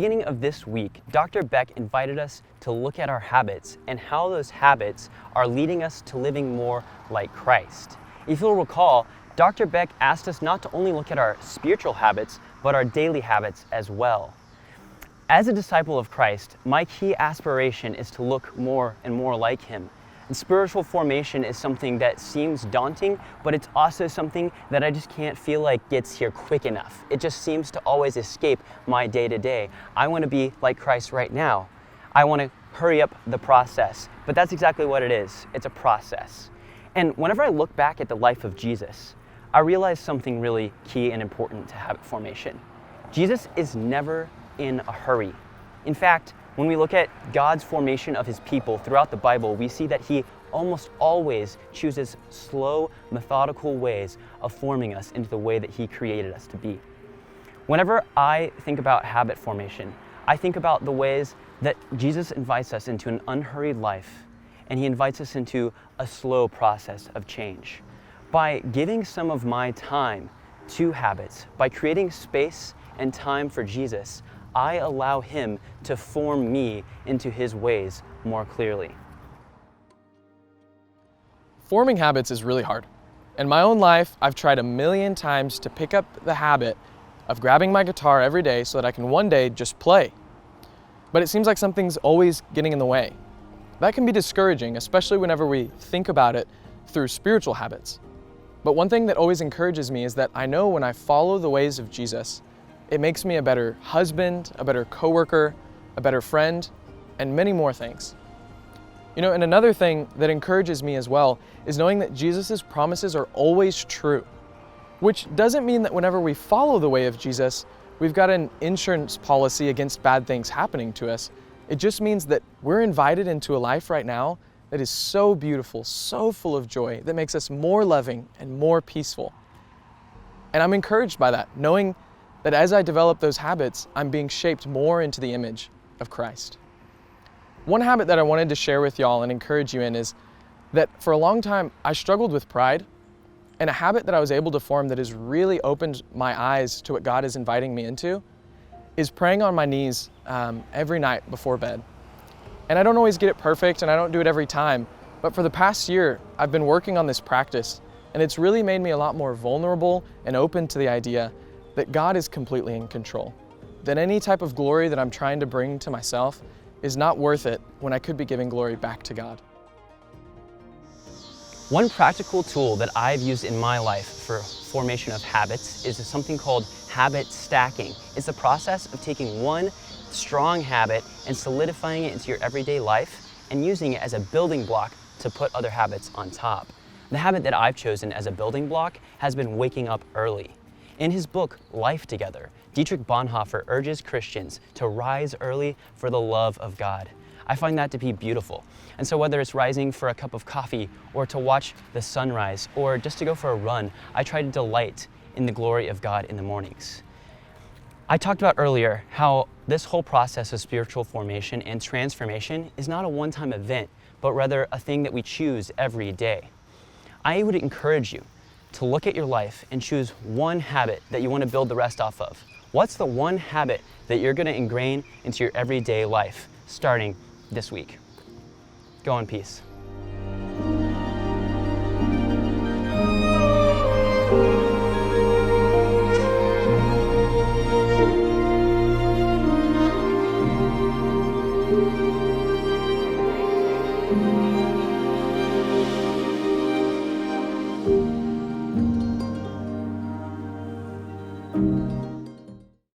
beginning of this week, Dr. Beck invited us to look at our habits and how those habits are leading us to living more like Christ. If you'll recall, Dr. Beck asked us not to only look at our spiritual habits, but our daily habits as well. As a disciple of Christ, my key aspiration is to look more and more like Him. And spiritual formation is something that seems daunting, but it's also something that I just can't feel like gets here quick enough. It just seems to always escape my day-to-day. I want to be like Christ right now. I want to hurry up the process, but that's exactly what it is. It's a process. And whenever I look back at the life of Jesus, I realize something really key and important to habit formation. Jesus is never in a hurry. In fact, when we look at God's formation of His people throughout the Bible, we see that He almost always chooses slow, methodical ways of forming us into the way that He created us to be. Whenever I think about habit formation, I think about the ways that Jesus invites us into an unhurried life, and He invites us into a slow process of change. By giving some of my time to habits, by creating space and time for Jesus, I allow Him to form me into His ways more clearly. Forming habits is really hard. In my own life, I've tried a million times to pick up the habit of grabbing my guitar every day so that I can one day just play. But it seems like something's always getting in the way. That can be discouraging, especially whenever we think about it through spiritual habits. But one thing that always encourages me is that I know when I follow the ways of Jesus, it makes me a better husband, a better coworker, a better friend, and many more things. And another thing that encourages me as well is knowing that Jesus' promises are always true, which doesn't mean that whenever we follow the way of Jesus, we've got an insurance policy against bad things happening to us. It just means that we're invited into a life right now that is so beautiful, so full of joy, that makes us more loving and more peaceful. And I'm encouraged by that, knowing that as I develop those habits, I'm being shaped more into the image of Christ. One habit that I wanted to share with y'all and encourage you in is that for a long time, I struggled with pride, and a habit that I was able to form that has really opened my eyes to what God is inviting me into is praying on my knees every night before bed. And I don't always get it perfect, and I don't do it every time, but for the past year, I've been working on this practice, and it's really made me a lot more vulnerable and open to the idea that God is completely in control, that any type of glory that I'm trying to bring to myself is not worth it when I could be giving glory back to God. One practical tool that I've used in my life for formation of habits is something called habit stacking. It's the process of taking one strong habit and solidifying it into your everyday life and using it as a building block to put other habits on top. The habit that I've chosen as a building block has been waking up early. In his book, Life Together, Dietrich Bonhoeffer urges Christians to rise early for the love of God. I find that to be beautiful. And so whether it's rising for a cup of coffee or to watch the sunrise or just to go for a run, I try to delight in the glory of God in the mornings. I talked about earlier how this whole process of spiritual formation and transformation is not a one-time event, but rather a thing that we choose every day. I would encourage you to look at your life and choose one habit that you want to build the rest off of. What's the one habit that you're going to ingrain into your everyday life starting this week? Go in peace.